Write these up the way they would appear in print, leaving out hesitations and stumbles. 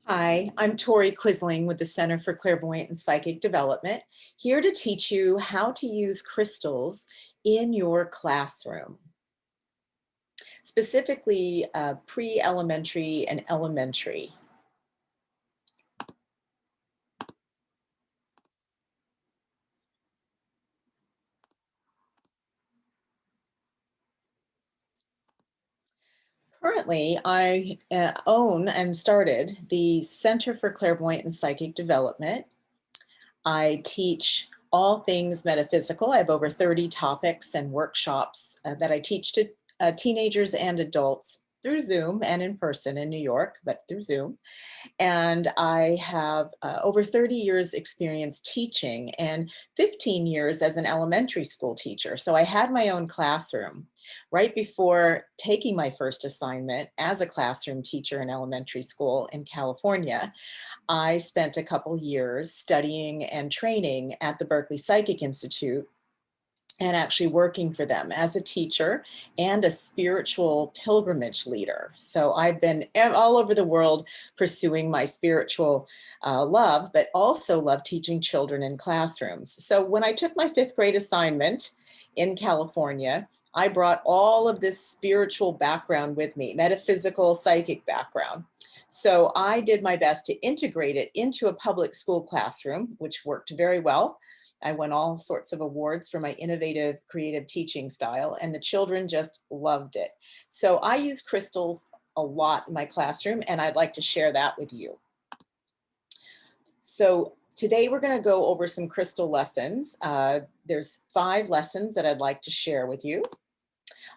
Hi, I'm Tori Quisling with the Center for Clairvoyant and Psychic Development, here to teach you how to use crystals in your classroom, specifically pre-elementary and elementary. Currently, I own and started the Center for Clairvoyant and Psychic Development. I teach all things metaphysical. I have over 30 topics and workshops that I teach to teenagers and adults through Zoom and in person in New York, but through Zoom. And I have over 30 years experience teaching and 15 years as an elementary school teacher. So I had my own classroom. Right before taking my first assignment as a classroom teacher in elementary school in California, I spent a couple years studying and training at the Berkeley Psychic Institute and actually working for them as a teacher and a spiritual pilgrimage leader. So I've been all over the world pursuing my spiritual love, but also love teaching children in classrooms. So when I took my fifth grade assignment in California, I brought all of this spiritual background with me, metaphysical, psychic background. So I did my best to integrate it into a public school classroom, which worked very well. I won all sorts of awards for my innovative, creative teaching style, and the children just loved it. So I use crystals a lot in my classroom, and I'd like to share that with you. So today we're going to go over some crystal lessons. There's 5 lessons that I'd like to share with you.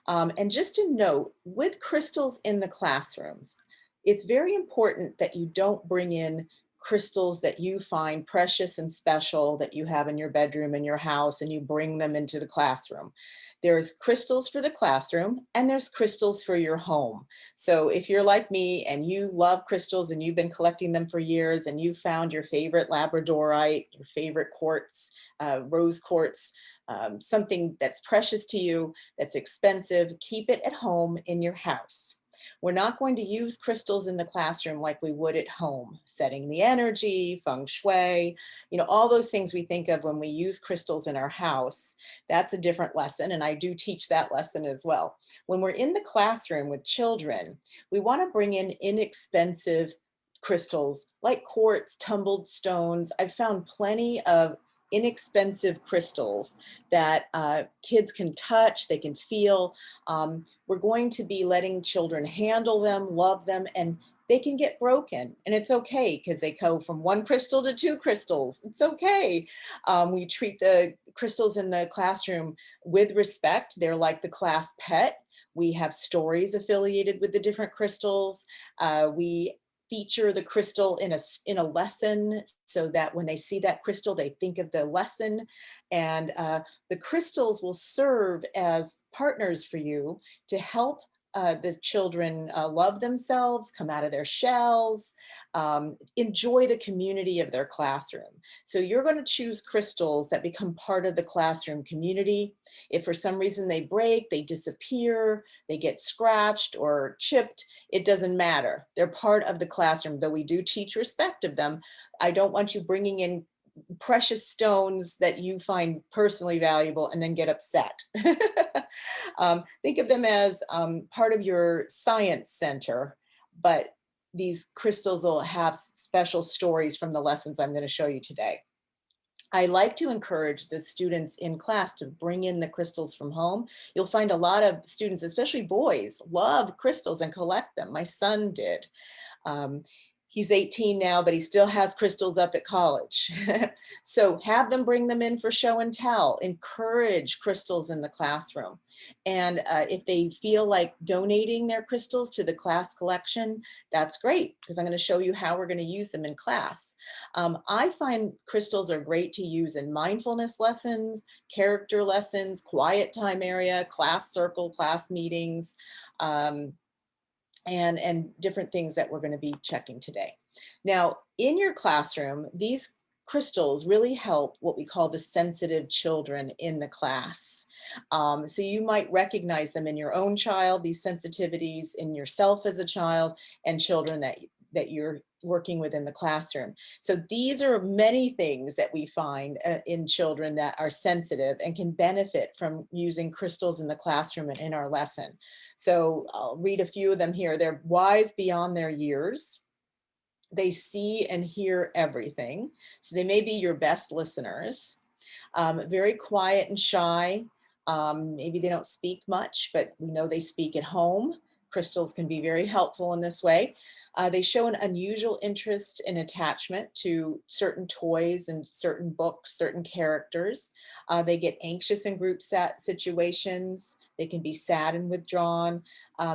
And just to note, with crystals in the classrooms, it's very important that you don't bring in crystals that you find precious and special that you have in your bedroom in your house and you bring them into the classroom. There's crystals for the classroom and there's crystals for your home. So if you're like me and you love crystals and you've been collecting them for years and you found your favorite labradorite, your favorite quartz, rose quartz, something that's precious to you, that's expensive, keep it at home in your house. We're not going to use crystals in the classroom like we would at home, setting the energy, feng shui, all those things we think of when we use crystals in our house. That's a different lesson, and I do teach that lesson as well. When we're in the classroom with children, we want to bring in inexpensive crystals like quartz, tumbled stones. I've found plenty of inexpensive crystals that kids can touch, they can feel. We're going to be letting children handle them, love them, and they can get broken. And it's okay because they go from 1 crystal to 2 crystals. It's okay. We treat the crystals in the classroom with respect. They're like the class pet. We have stories affiliated with the different crystals. We feature the crystal in a lesson so that when they see that crystal, they think of the lesson. And the crystals will serve as partners for you to help the children love themselves, come out of their shells, enjoy the community of their classroom. So you're going to choose crystals that become part of the classroom community. If for some reason they break, they disappear, they get scratched or chipped, it doesn't matter. They're part of the classroom, though we do teach respect of them. I don't want you bringing in precious stones that you find personally valuable and then get upset. Think of them as part of your science center, but these crystals will have special stories from the lessons I'm going to show you today. I like to encourage the students in class to bring in the crystals from home. You'll find a lot of students, especially boys, love crystals and collect them. My son did. He's 18 now, but he still has crystals up at college. So have them bring them in for show and tell. Encourage crystals in the classroom. And if they feel like donating their crystals to the class collection, that's great, because I'm going to show you how we're going to use them in class. I find crystals are great to use in mindfulness lessons, character lessons, quiet time area, class circle, class meetings. And different things that we're going to be checking today. Now, in your classroom, these crystals really help what we call the sensitive children in the class. So you might recognize them in your own child, these sensitivities in yourself as a child, and children that that you're working with in the classroom. So these are many things that we find in children that are sensitive and can benefit from using crystals in the classroom and in our lesson. So I'll read a few of them here. They're wise beyond their years. They see and hear everything. So they may be your best listeners. Very quiet and shy. Maybe they don't speak much, but we know they speak at home. Crystals can be very helpful in this way. They show an unusual interest and attachment to certain toys and certain books, certain characters. They get anxious in group situations. They can be sad and withdrawn.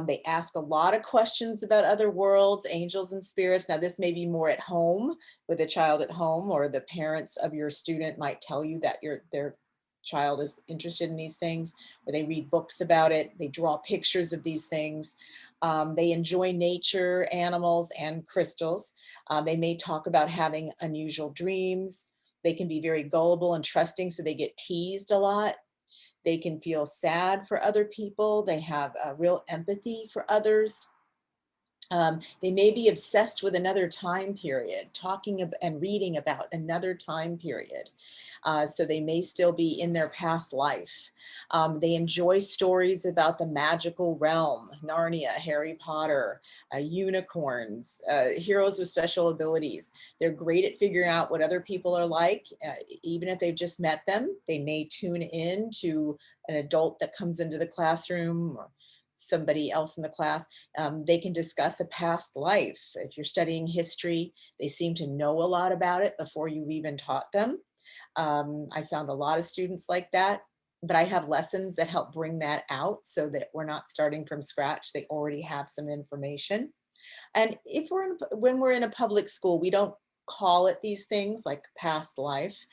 They ask a lot of questions about other worlds, angels and spirits. Now, this may be more at home with a child at home, or the parents of your student might tell you that their child is interested in these things, or they read books about it. They draw pictures of these things. They enjoy nature, animals, and crystals. They may talk about having unusual dreams. They can be very gullible and trusting, so they get teased a lot. They can feel sad for other people. They have a real empathy for others. They may be obsessed with another time period, talking and reading about another time period. So they may still be in their past life. They enjoy stories about the magical realm, Narnia, Harry Potter, unicorns, heroes with special abilities. They're great at figuring out what other people are like. Even if they've just met them, they may tune in to an adult that comes into the classroom, or somebody else in the class. They can discuss a past life. If you're studying history, they seem to know a lot about it before you've even taught them. I found a lot of students like that, but I have lessons that help bring that out so that we're not starting from scratch. They already have some information. And if when we're in a public school, we don't call it these things like past life.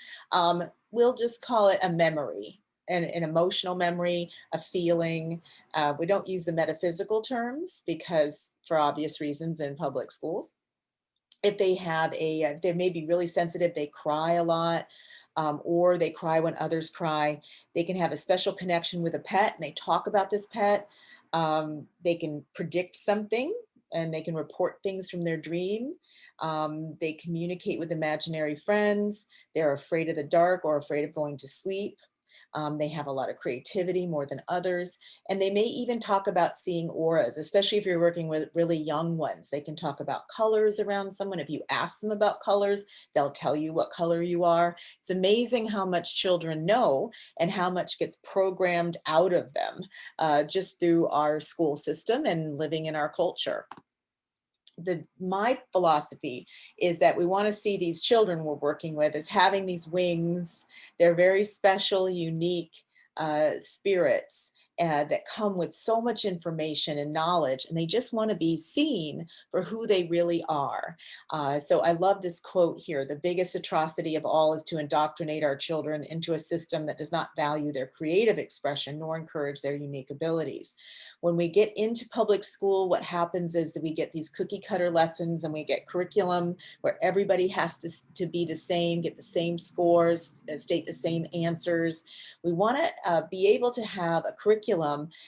We'll just call it a memory, an emotional memory, a feeling. We don't use the metaphysical terms because, for obvious reasons, in public schools. If they have they may be really sensitive, they cry a lot, or they cry when others cry. They can have a special connection with a pet, and they talk about this pet. They can predict something, and they can report things from their dream. They communicate with imaginary friends. They're afraid of the dark or afraid of going to sleep. They have a lot of creativity more than others. And they may even talk about seeing auras, especially if you're working with really young ones. They can talk about colors around someone. If you ask them about colors, they'll tell you what color you are. It's amazing how much children know and how much gets programmed out of them just through our school system and living in our culture. My philosophy is that we want to see these children we're working with as having these wings. They're very special, unique spirits that come with so much information and knowledge, and they just want to be seen for who they really are. So I love this quote here: "The biggest atrocity of all is to indoctrinate our children into a system that does not value their creative expression nor encourage their unique abilities." When we get into public school, what happens is that we get these cookie cutter lessons, and we get curriculum where everybody has to be the same, get the same scores, state the same answers. We want to be able to have a curriculum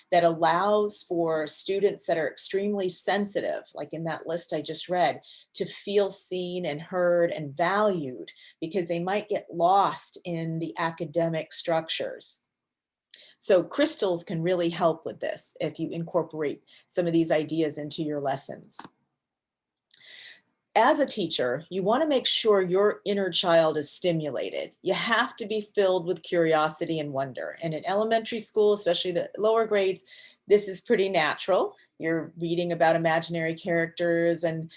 that allows for students that are extremely sensitive, like in that list I just read, to feel seen and heard and valued, because they might get lost in the academic structures. So crystals can really help with this if you incorporate some of these ideas into your lessons. As a teacher, you want to make sure your inner child is stimulated. You have to be filled with curiosity and wonder. And in elementary school, especially the lower grades, this is pretty natural. You're reading about imaginary characters and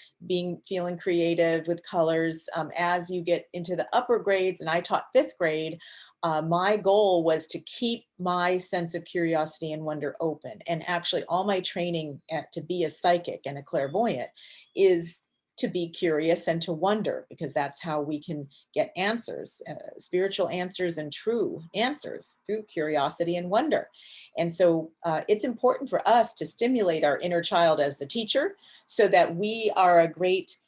feeling creative with colors. As you get into the upper grades, and I taught fifth grade, my goal was to keep my sense of curiosity and wonder open. And actually, all my training to be a psychic and a clairvoyant is to be curious and to wonder, because that's how we can get answers, spiritual answers and true answers, through curiosity and wonder. And so it's important for us to stimulate our inner child as the teacher, so that we are a great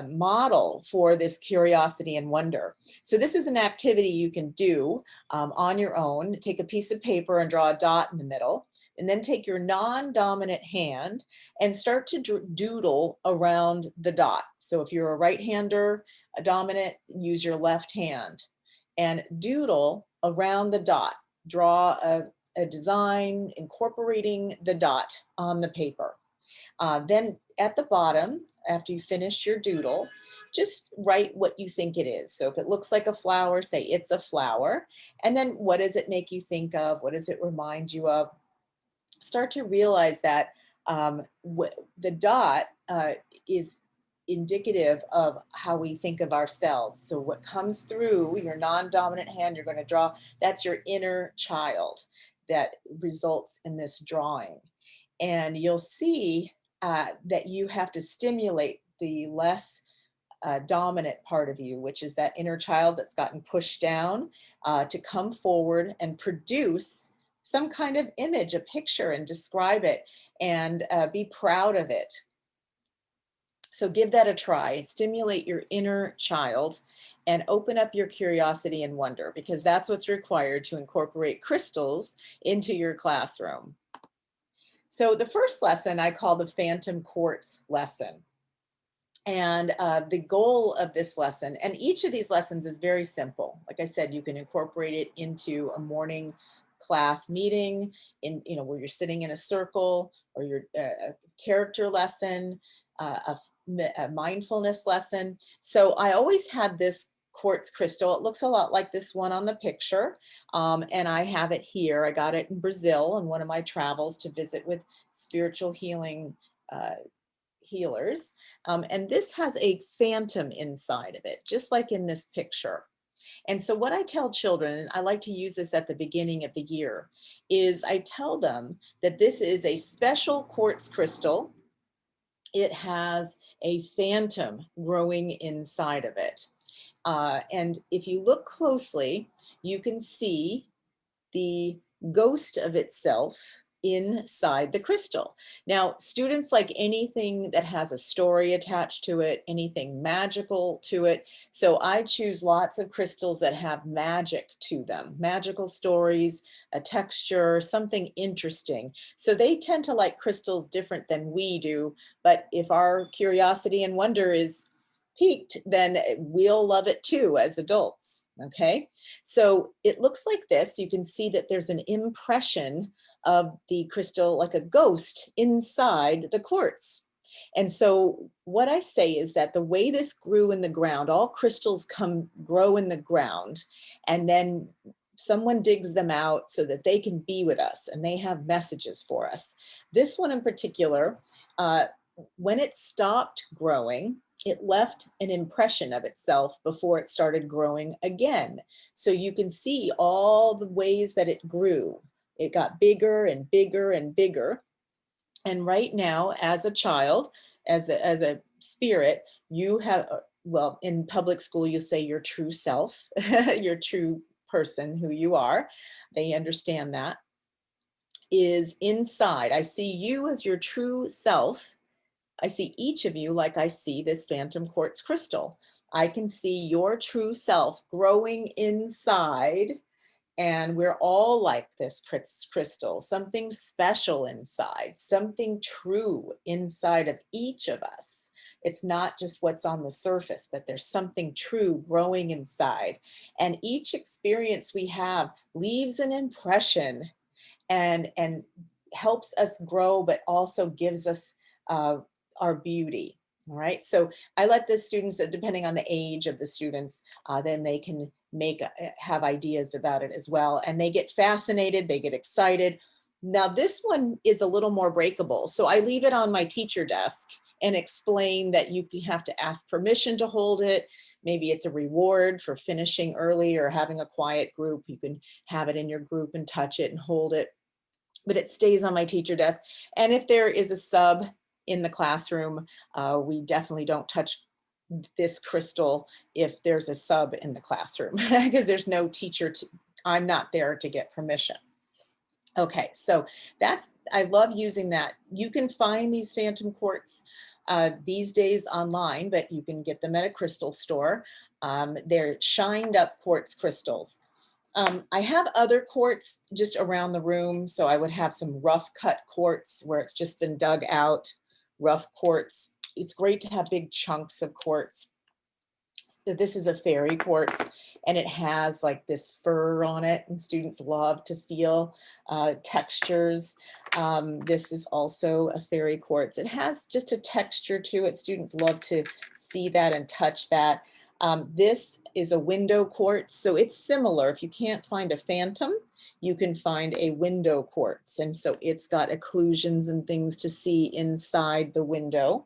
model for this curiosity and wonder. So this is an activity you can do on your own. Take a piece of paper and draw a dot in the middle. And then take your non-dominant hand and start to doodle around the dot. So if you're a right-hander, a dominant, use your left hand and doodle around the dot. Draw a design incorporating the dot on the paper. Then at the bottom, after you finish your doodle, just write what you think it is. So if it looks like a flower, say it's a flower. And then what does it make you think of? What does it remind you of? Start to realize that the dot is indicative of how we think of ourselves. So what comes through your non-dominant hand, you're going to draw, that's your inner child that results in this drawing. And you'll see that you have to stimulate the less dominant part of you, which is that inner child that's gotten pushed down, to come forward and produce some kind of image, a picture, and describe it and be proud of it. So give that a try. Stimulate your inner child and open up your curiosity and wonder, because that's what's required to incorporate crystals into your classroom. So the first lesson I call the Phantom Quartz lesson. And the goal of this lesson, and each of these lessons is very simple. Like I said, you can incorporate it into a morning class meeting in, where you're sitting in a circle, or your a character lesson, a mindfulness lesson. So I always had this quartz crystal. It looks a lot like this one on the picture. And I have it here. I got it in Brazil on one of my travels to visit with spiritual healing healers. And this has a phantom inside of it, just like in this picture. And so what I tell children, and I like to use this at the beginning of the year, is I tell them that this is a special quartz crystal. It has a phantom growing inside of it. And if you look closely, you can see the ghost of itself inside the crystal. Now, students like anything that has a story attached to it, anything magical to it. So I choose lots of crystals that have magic to them, magical stories, a texture, something interesting. So they tend to like crystals different than we do. But if our curiosity and wonder is piqued, then we'll love it too as adults. Okay, so it looks like this. You can see that there's an impression of the crystal, like a ghost inside the quartz. And so what I say is that the way this grew in the ground, all crystals grow in the ground, and then someone digs them out so that they can be with us and they have messages for us. This one in particular, when it stopped growing, it left an impression of itself before it started growing again. So you can see all the ways that it grew. It got bigger and bigger and bigger. And right now, as a child, as a spirit, you have, well, in public school, you say your true self, your true person, who you are. They understand that is inside. I see you as your true self. I see each of you like I see this phantom quartz crystal. I can see your true self growing inside, and we're all like this crystal, something special inside, something true inside of each of us. It's not just what's on the surface, but there's something true growing inside. And each experience we have leaves an impression and helps us grow, but also gives us our beauty. All right, so I let the students, depending on the age of the students, then they can have ideas about it as well, and they get fascinated, they get excited. Now this one is a little more breakable, so I leave it on my teacher desk and explain that you have to ask permission to hold it. Maybe it's a reward for finishing early or having a quiet group. You can have it in your group and touch it and hold it, but it stays on my teacher desk. And if there is a sub in the classroom, we definitely don't touch this crystal if there's a sub in the classroom, because there's no teacher, I'm not there to get permission. Okay, so I love using that. You can find these phantom quartz these days online, but you can get them at a crystal store. They're shined up quartz crystals. I have other quartz just around the room. So I would have some rough cut quartz where it's just been dug out, rough quartz. It's great to have big chunks of quartz. This is a fairy quartz, and it has like this fur on it, and students love to feel textures. This is also a fairy quartz. It has just a texture to it. Students love to see that and touch that. This is a window quartz, so it's similar. If you can't find a phantom, you can find a window quartz, and so it's got occlusions and things to see inside the window.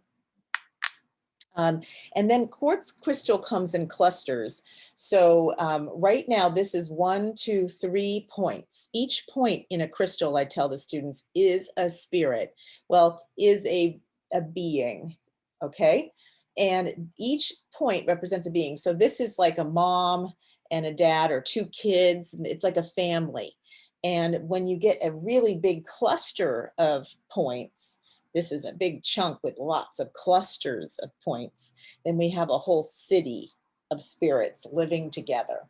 And then quartz crystal comes in clusters. So right now, this is 1, 2, 3 points. Each point in a crystal, I tell the students, is a spirit. Well, is a being, okay? And each point represents a being. So this is like a mom and a dad or 2 kids. It's like a family. And when you get a really big cluster of points, this is a big chunk with lots of clusters of points, then we have a whole city of spirits living together.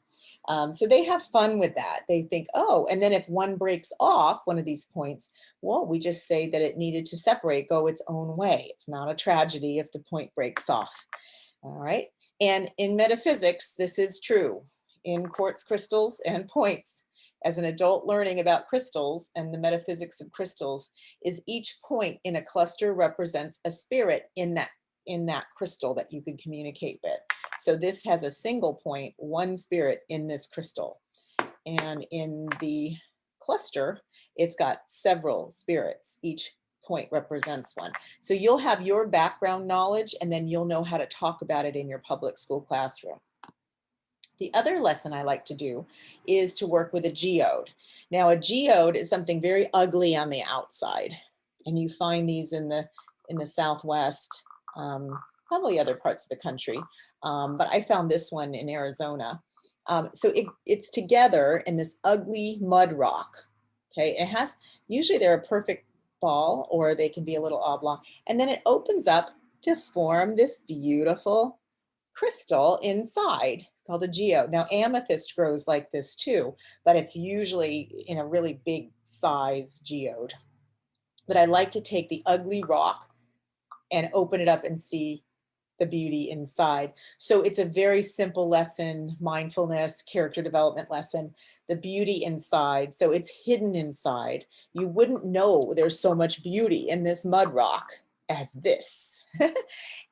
So they have fun with that. They think, oh, and then if one breaks off one of these points, well, we just say that it needed to separate, go its own way. It's not a tragedy if the point breaks off. All right. And in metaphysics, this is true in quartz crystals and points. As an adult learning about crystals and the metaphysics of crystals is each point in a cluster represents a spirit in that crystal that you can communicate with. So this has a single point, one spirit in this crystal. And in the cluster, it's got several spirits. Each point represents one. So you'll have your background knowledge, and then you'll know how to talk about it in your public school classroom. The other lesson I like to do is to work with a geode. Now, a geode is something very ugly on the outside, and you find these in the Southwest, probably other parts of the country, but I found this one in Arizona. So it's together in this ugly mud rock. Okay, it has, usually they're a perfect ball, or they can be a little oblong, and then it opens up to form this beautiful crystal inside called a geode. Now, amethyst grows like this too, but it's usually in a really big size geode. But I like to take the ugly rock and open it up and see the beauty inside. So it's a very simple lesson, mindfulness, character development lesson, the beauty inside. So it's hidden inside. You wouldn't know there's so much beauty in this mud rock as this.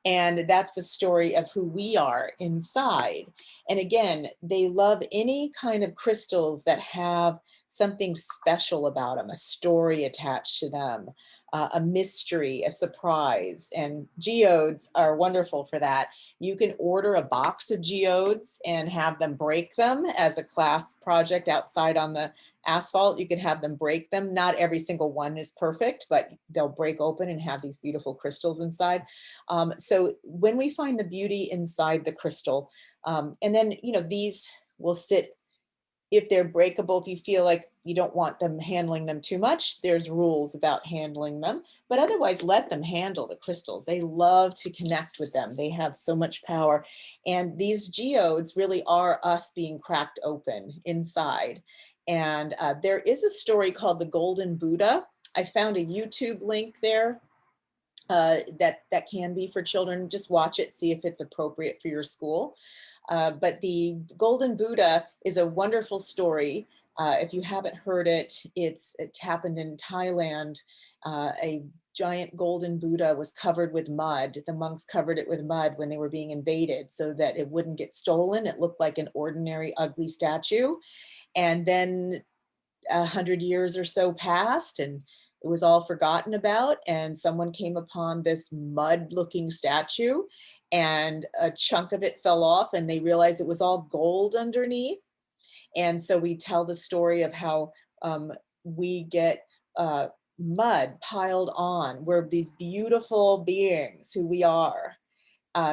And that's the story of who we are inside. And again, they love any kind of crystals that have something special about them, a story attached to them, a mystery, a surprise. And geodes are wonderful for that. You can order a box of geodes and have them break them as a class project outside on the asphalt. You can have them break them. Not every single one is perfect, but they'll break open and have these beautiful crystals inside. So when we find the beauty inside the crystal, and then, these will sit, if they're breakable, if you feel like you don't want them handling them too much, there's rules about handling them, but otherwise let them handle the crystals. They love to connect with them. They have so much power. And these geodes really are us being cracked open inside. And there is a story called The Golden Buddha. I found a YouTube link there that can be for children. Just watch it, see if it's appropriate for your school. But the Golden Buddha is a wonderful story. If you haven't heard it, it happened in Thailand. A giant golden Buddha was covered with mud. The monks covered it with mud when they were being invaded so that it wouldn't get stolen. It looked like an ordinary ugly statue. And then 100 years or so passed, and it was all forgotten about, and someone came upon this mud looking statue, and a chunk of it fell off, and they realized it was all gold underneath. And so we tell the story of how we get mud piled on. We're these beautiful beings who we are.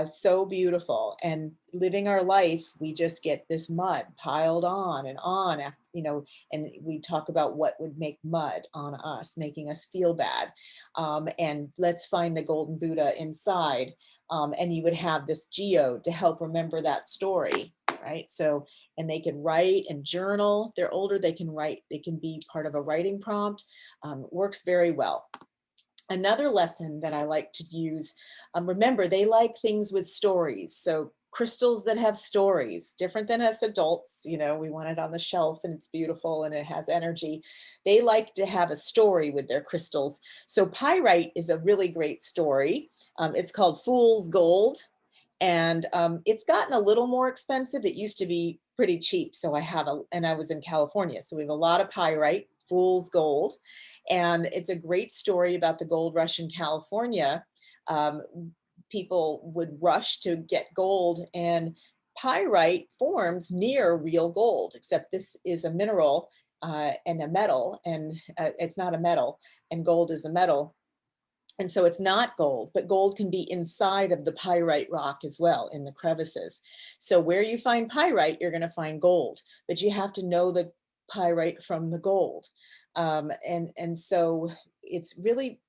So beautiful, and living our life, we just get this mud piled on and on, and we talk about what would make mud on us, making us feel bad. And let's find the Golden Buddha inside. And you would have this geode to help remember that story. right? So, and they can write and journal. They're older, they can write, they can be part of a writing prompt. Works very well. Another lesson that I like to use, remember, they like things with stories. So crystals that have stories, different than us adults, you know, we want it on the shelf and it's beautiful and it has energy. They like to have a story with their crystals. So pyrite is a really great story. It's called Fool's Gold. And it's gotten a little more expensive. It used to be pretty cheap. So I have and I was in California. So we have a lot of pyrite, Fool's Gold. And it's a great story about the gold rush in California. Um, People would rush to get gold, and pyrite forms near real gold, except this is a mineral and a metal, and it's not a metal, and gold is a metal. And so it's not gold, but gold can be inside of the pyrite rock as well in the crevices. So where you find pyrite, you're going to find gold, but you have to know the pyrite from the gold. And so it's really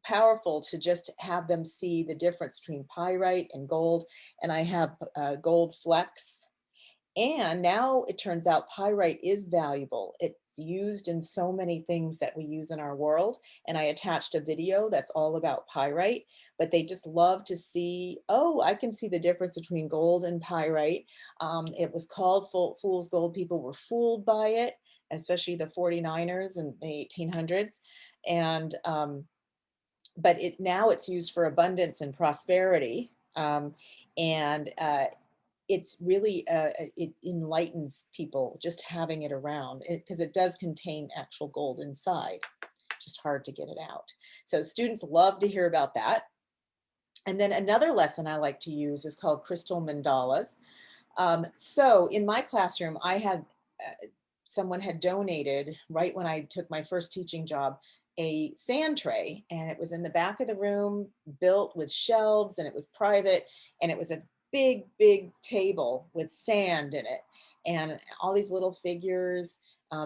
powerful to just have them see the difference between pyrite and gold. And I have gold flecks. And now it turns out pyrite is valuable. It's used in so many things that we use in our world. And I attached a video that's all about pyrite, but they just love to see, oh, I can see the difference between gold and pyrite. It was called Fool's Gold. People were fooled by it, especially the 49ers in the 1800s. And, but now it's used for abundance and prosperity. And it's really, it enlightens people just having it around, because it does contain actual gold inside, just hard to get it out. So students love to hear about that. And then another lesson I like to use is called crystal mandalas. So in my classroom, I had someone had donated right when I took my first teaching job a sand tray, and it was in the back of the room, built with shelves, and it was private, and it was a big, big table with sand in it and all these little figures.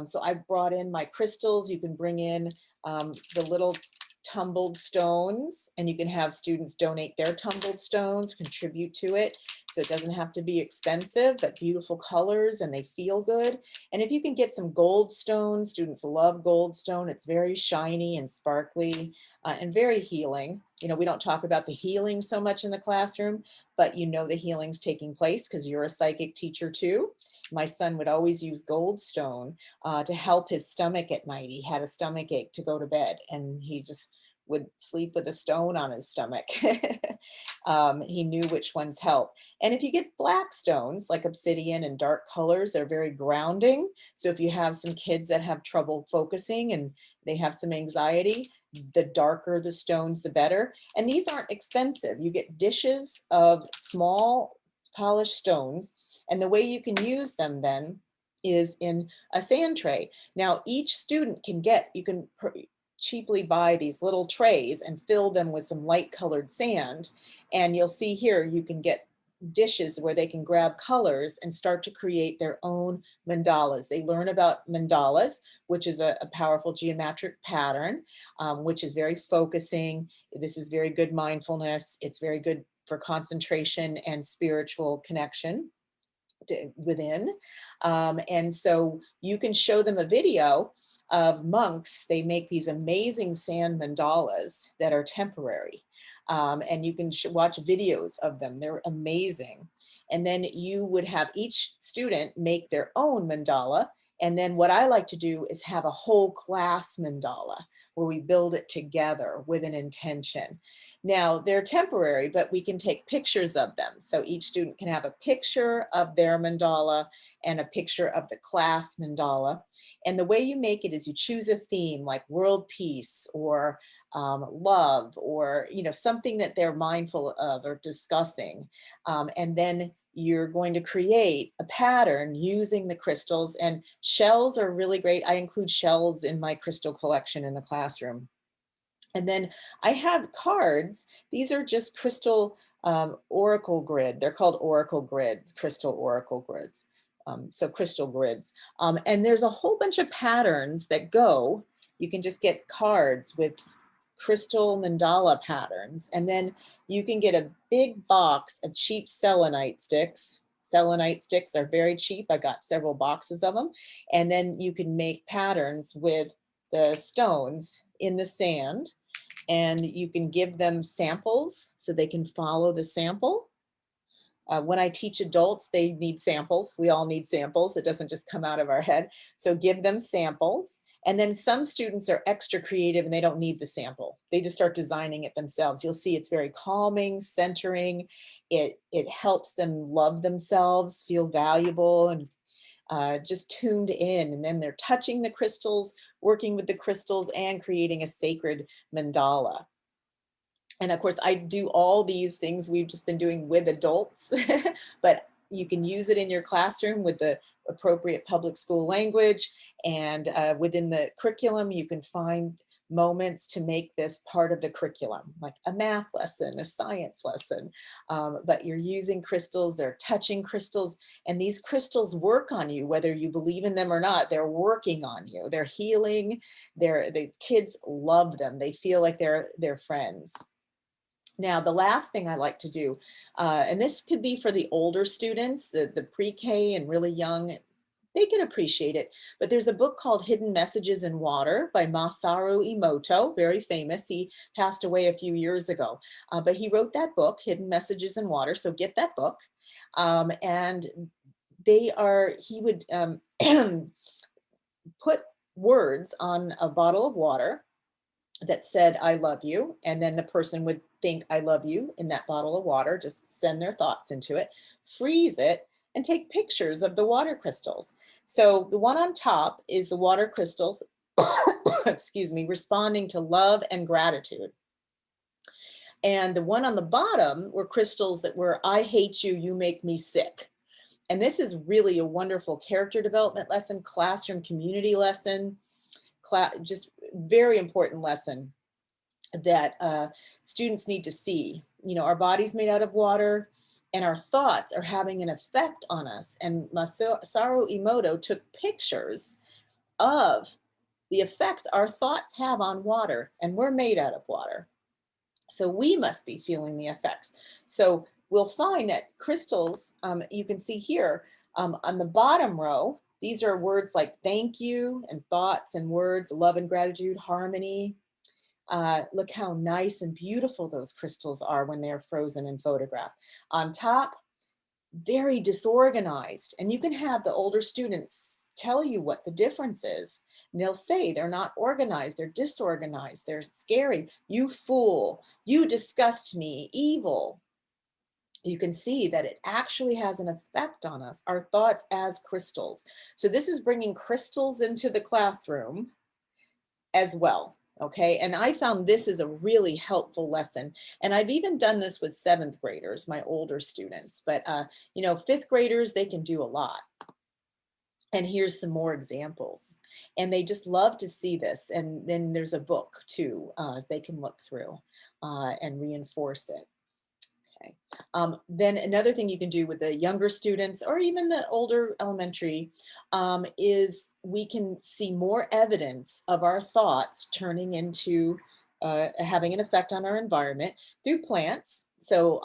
So I brought in my crystals. You can bring in the little tumbled stones, and you can have students donate their tumbled stones, contribute to it. So it doesn't have to be expensive, but beautiful colors, and they feel good. And if you can get some gold stone, students love gold stone. It's very shiny and sparkly and very healing. You know, we don't talk about the healing so much in the classroom, but you know the healing's taking place because you're a psychic teacher too. My son would always use gold stone to help his stomach at night. He had a stomach ache to go to bed, and he just would sleep with a stone on his stomach. He knew which ones help. And if you get black stones like obsidian and dark colors, they're very grounding. So if you have some kids that have trouble focusing and they have some anxiety, the darker the stones, the better. And these aren't expensive. You get dishes of small polished stones. And the way you can use them then is in a sand tray. Now, each student can get, you can cheaply buy these little trays and fill them with some light colored sand. And you'll see here, you can get dishes where they can grab colors and start to create their own mandalas. They learn about mandalas, which is a powerful geometric pattern, which is very focusing. This is very good mindfulness. It's very good for concentration and spiritual connection within. And so you can show them a video of monks. They make these amazing sand mandalas that are temporary. And you can watch videos of them. They're amazing. And then you would have each student make their own mandala. And then what I like to do is have a whole class mandala where we build it together with an intention. Now, they're temporary, but we can take pictures of them. So each student can have a picture of their mandala and a picture of the class mandala. And the way you make it is you choose a theme like world peace or love, or something that they're mindful of or discussing. And then you're going to create a pattern using the crystals, and shells are really great. I include shells in my crystal collection in the classroom. And then I have cards. These are just crystal oracle grid. They're called oracle grids, crystal oracle grids. So crystal grids. And there's a whole bunch of patterns that go. You can just get cards with crystal mandala patterns. And then you can get a big box of cheap selenite sticks. Selenite sticks are very cheap. I got several boxes of them. And then you can make patterns with the stones in the sand, and you can give them samples so they can follow the sample. When I teach adults, they need samples. We all need samples. It doesn't just come out of our head. So give them samples. And then some students are extra creative and they don't need the sample. They just start designing it themselves. You'll see it's very calming, centering. It helps them love themselves, feel valuable, and just tuned in. And then they're touching the crystals, working with the crystals, and creating a sacred mandala. And of course, I do all these things we've just been doing with adults, but you can use it in your classroom with the appropriate public school language. And within the curriculum, you can find moments to make this part of the curriculum, like a math lesson, a science lesson. But you're using crystals, they're touching crystals, and these crystals work on you, whether you believe in them or not. They're working on you, they're healing. The kids love them. They feel like they're friends. Now, the last thing I like to do, and this could be for the older students, the pre-K and really young, they can appreciate it. But there's a book called Hidden Messages in Water by Masaru Emoto, very famous. He passed away a few years ago, but he wrote that book, Hidden Messages in Water. So get that book. And he would put words on a bottle of water that said, I love you. And then the person would think, I love you in that bottle of water, just send their thoughts into it, freeze it, and take pictures of the water crystals. So the one on top is the water crystals, excuse me, responding to love and gratitude. And the one on the bottom were crystals that were, I hate you, you make me sick. And this is really a wonderful character development lesson, classroom community lesson, just very important lesson that students need to see. You know, our body's made out of water and our thoughts are having an effect on us. And Masaru Emoto took pictures of the effects our thoughts have on water, and we're made out of water. So we must be feeling the effects. So we'll find that crystals, you can see here on the bottom row, these are words like thank you and thoughts and words, love and gratitude, harmony. Look how nice and beautiful those crystals are when they're frozen and photographed. On top, very disorganized. And you can have the older students tell you what the difference is. And they'll say they're not organized, they're disorganized, they're scary. You fool, you disgust me, evil. You can see that it actually has an effect on us, our thoughts as crystals. So this is bringing crystals into the classroom as well. Okay, and I found this is a really helpful lesson. And I've even done this with 7th graders, my older students, but you know, 5th graders, they can do a lot. And here's some more examples. And they just love to see this. And then there's a book too, they can look through and reinforce it. Okay. Then another thing you can do with the younger students or even the older elementary is we can see more evidence of our thoughts turning into having an effect on our environment through plants. So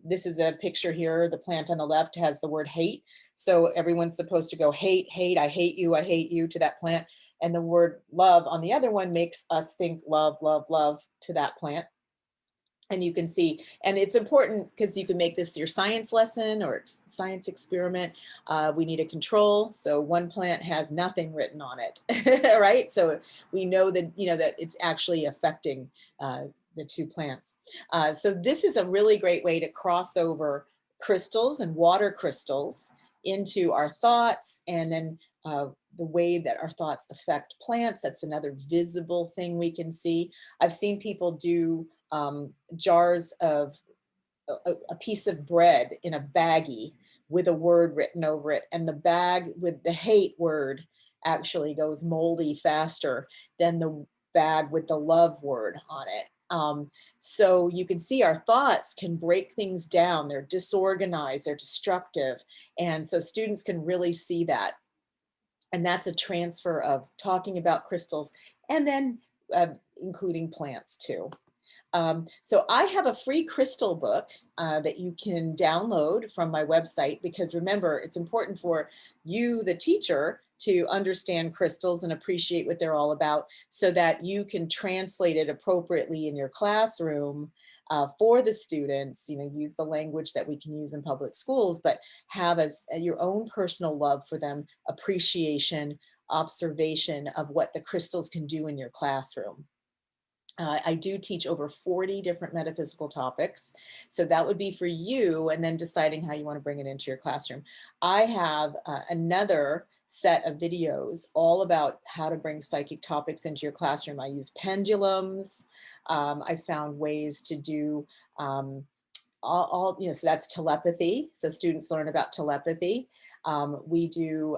this is a picture here. The plant on the left has the word hate. So everyone's supposed to go hate, hate, I hate you to that plant. And the word love on the other one makes us think love, love, love to that plant. And you can see, and it's important because you can make this your science lesson or science experiment. We need a control. So one plant has nothing written on it, right? So we know that, you know, that it's actually affecting the 2 plants. So this is a really great way to cross over crystals and water crystals into our thoughts, and then the way that our thoughts affect plants. That's another visible thing we can see. I've seen people do jars of a piece of bread in a baggie with a word written over it, and the bag with the hate word actually goes moldy faster than the bag with the love word on it. So you can see our thoughts can break things down. They're disorganized, they're destructive. And so students can really see that. And that's a transfer of talking about crystals and then including plants too. So I have a free crystal book that you can download from my website, because remember, it's important for you, the teacher, to understand crystals and appreciate what they're all about so that you can translate it appropriately in your classroom for the students. You know, use the language that we can use in public schools, but have as your own personal love for them, appreciation, observation of what the crystals can do in your classroom. I do teach over 40 different metaphysical topics. So that would be for you, and then deciding how you want to bring it into your classroom. I have another set of videos all about how to bring psychic topics into your classroom. I use pendulums. I found ways to do so that's telepathy. So students learn about telepathy. We do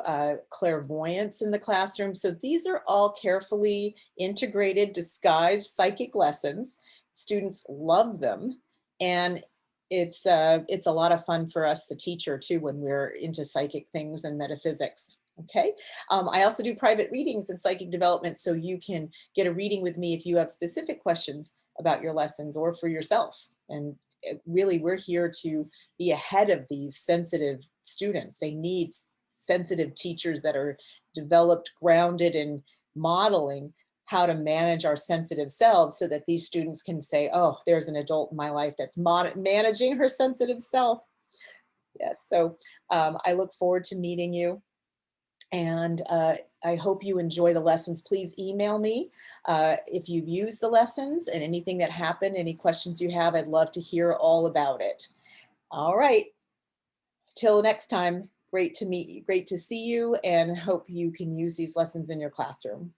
clairvoyance in the classroom. So these are all carefully integrated, disguised psychic lessons. Students love them. And it's a lot of fun for us, the teacher, too, when we're into psychic things and metaphysics. Okay. I also do private readings and psychic development, so you can get a reading with me if you have specific questions about your lessons or for yourself. And really, we're here to be ahead of these sensitive students. They need sensitive teachers that are developed, grounded in modeling how to manage our sensitive selves, so that these students can say, oh, there's an adult in my life that's managing her sensitive self. Yes. So I look forward to meeting you. And I hope you enjoy the lessons. Please email me if you've used the lessons and anything that happened, any questions you have. I'd love to hear all about it. All right. Till next time, great to meet you, great to see you, and hope you can use these lessons in your classroom.